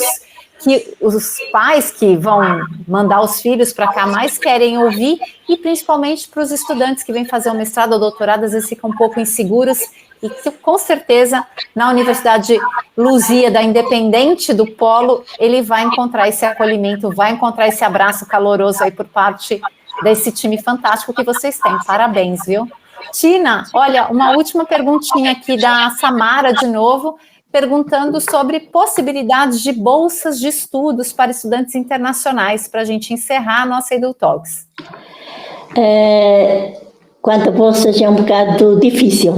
os pais que vão mandar os filhos para cá mais querem ouvir, e principalmente para os estudantes que vêm fazer o mestrado ou doutorado, às vezes ficam um pouco inseguros, e que com certeza na Universidade Lusíada, independente do polo, ele vai encontrar esse acolhimento, vai encontrar esse abraço caloroso aí por parte desse time fantástico que vocês têm. Parabéns, viu? Tina, olha, uma última perguntinha aqui da Samara de novo, perguntando sobre possibilidades de bolsas de estudos para estudantes internacionais, para a gente encerrar a nossa EduTalks. Quanto a bolsas é um bocado difícil,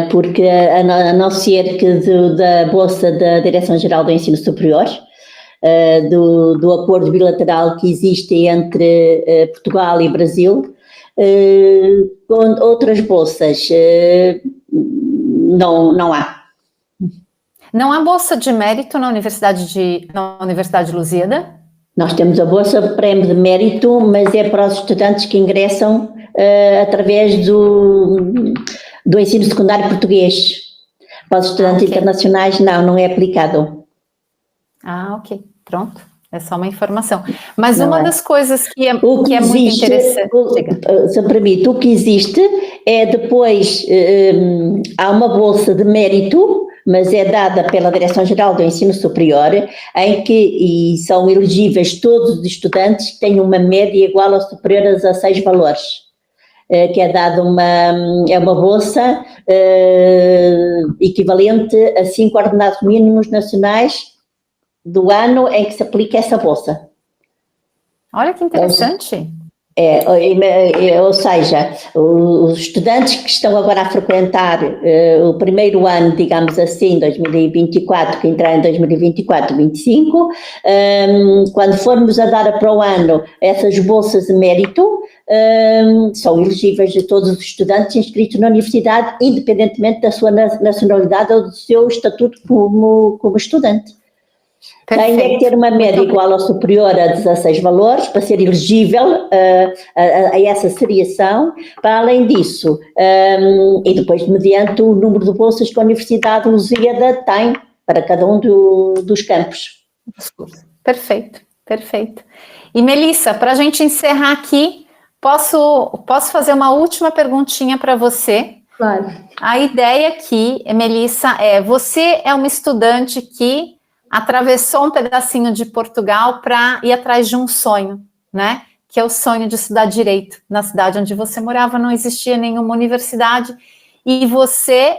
porque a não ser que da bolsa da Direção-Geral do Ensino Superior, do acordo bilateral que existe entre Portugal e Brasil, com outras bolsas não há. Não há bolsa de mérito na Universidade Lusíada? Nós temos a bolsa prémio de mérito, mas é para os estudantes que ingressam através do ensino secundário português. Para os estudantes internacionais não é aplicado. Ok, pronto. É só uma informação. Mas uma das coisas que é muito interessante... Se me permite, o que existe é depois, há uma bolsa de mérito, mas é dada pela Direção-Geral do Ensino Superior, em que são elegíveis todos os estudantes que têm uma média igual ou superior a 16 valores, que é dada uma bolsa equivalente a 5 ordenados mínimos nacionais do ano em que se aplica essa bolsa. Olha que interessante. Ou seja, os estudantes que estão agora a frequentar o primeiro ano, digamos assim, 2024, que entrar em 2024-25, quando formos a dar para o ano essas bolsas de mérito, são elegíveis a todos os estudantes inscritos na universidade, independentemente da sua nacionalidade ou do seu estatuto como estudante. Perfeito. Tem que ter uma média igual ou superior a 16 valores para ser elegível a essa seriação. Para além disso, e depois mediante o número de bolsas que a Universidade Lusíada tem para cada um dos campos. Perfeito, perfeito. E Melissa, para a gente encerrar aqui, posso fazer uma última perguntinha para você? Claro. A ideia aqui, Melissa, você é uma estudante que atravessou um pedacinho de Portugal para ir atrás de um sonho, né? Que é o sonho de estudar Direito. Na cidade onde você morava não existia nenhuma universidade e você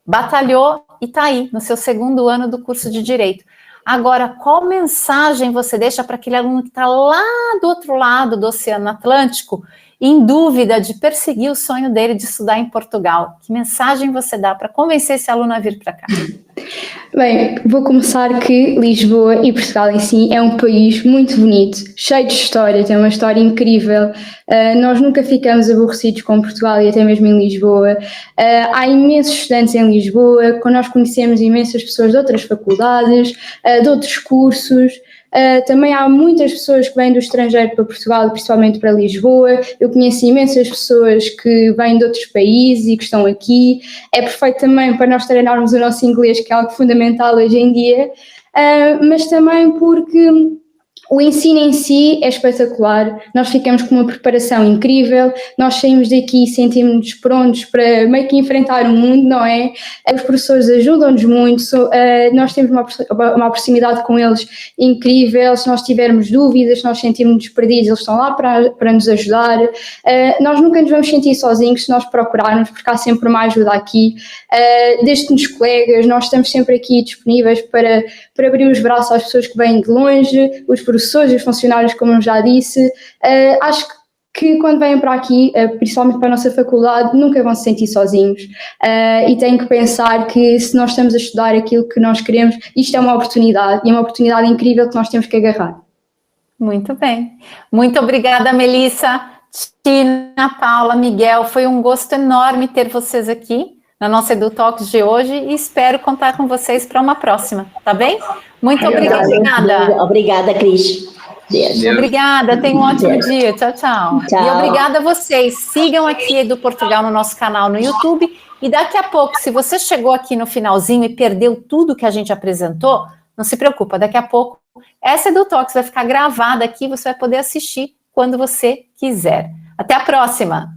batalhou e está aí, no seu segundo ano do curso de Direito. Agora, qual mensagem você deixa para aquele aluno que está lá do outro lado do Oceano Atlântico, em dúvida de perseguir o sonho dele de estudar em Portugal? Que mensagem você dá para convencer esse aluno a vir para cá? Bem, vou começar que Lisboa e Portugal em si é um país muito bonito, cheio de história, tem uma história incrível. Nós nunca ficamos aborrecidos com Portugal e até mesmo em Lisboa. Há imensos estudantes em Lisboa, nós conhecemos imensas pessoas de outras faculdades, de outros cursos. Também há muitas pessoas que vêm do estrangeiro para Portugal, principalmente para Lisboa. Eu conheço imensas pessoas que vêm de outros países e que estão aqui. É perfeito também para nós treinarmos o nosso inglês, que é algo fundamental hoje em dia, mas também porque o ensino em si é espetacular, nós ficamos com uma preparação incrível, nós saímos daqui e sentimos-nos prontos para meio que enfrentar o mundo, não é? Os professores ajudam-nos muito, nós temos uma proximidade com eles incrível, se nós tivermos dúvidas, se nós sentirmos perdidos, eles estão lá para nos ajudar. Nós nunca nos vamos sentir sozinhos se nós procurarmos, porque há sempre uma ajuda aqui, desde nos colegas, nós estamos sempre aqui disponíveis para abrir os braços às pessoas que vêm de longe, os professores professores e os funcionários, como eu já disse. Acho que quando vêm para aqui, principalmente para a nossa faculdade, nunca vão se sentir sozinhos, e têm que pensar que se nós estamos a estudar aquilo que nós queremos, isto é uma oportunidade, e é uma oportunidade incrível que nós temos que agarrar. Muito bem. Muito obrigada, Melissa, Tina, Paula, Miguel. Foi um gosto enorme ter vocês aqui na nossa EduTalks de hoje e espero contar com vocês para uma próxima, tá bem? Muito obrigada. Obrigada, Cris. Obrigada, tenha um ótimo dia. Tchau, tchau. Tchau. E obrigada a vocês. Sigam aqui Edu Portugal no nosso canal no YouTube. E daqui a pouco, se você chegou aqui no finalzinho e perdeu tudo que a gente apresentou, não se preocupa, daqui a pouco essa EduTalks vai ficar gravada aqui, você vai poder assistir quando você quiser. Até a próxima!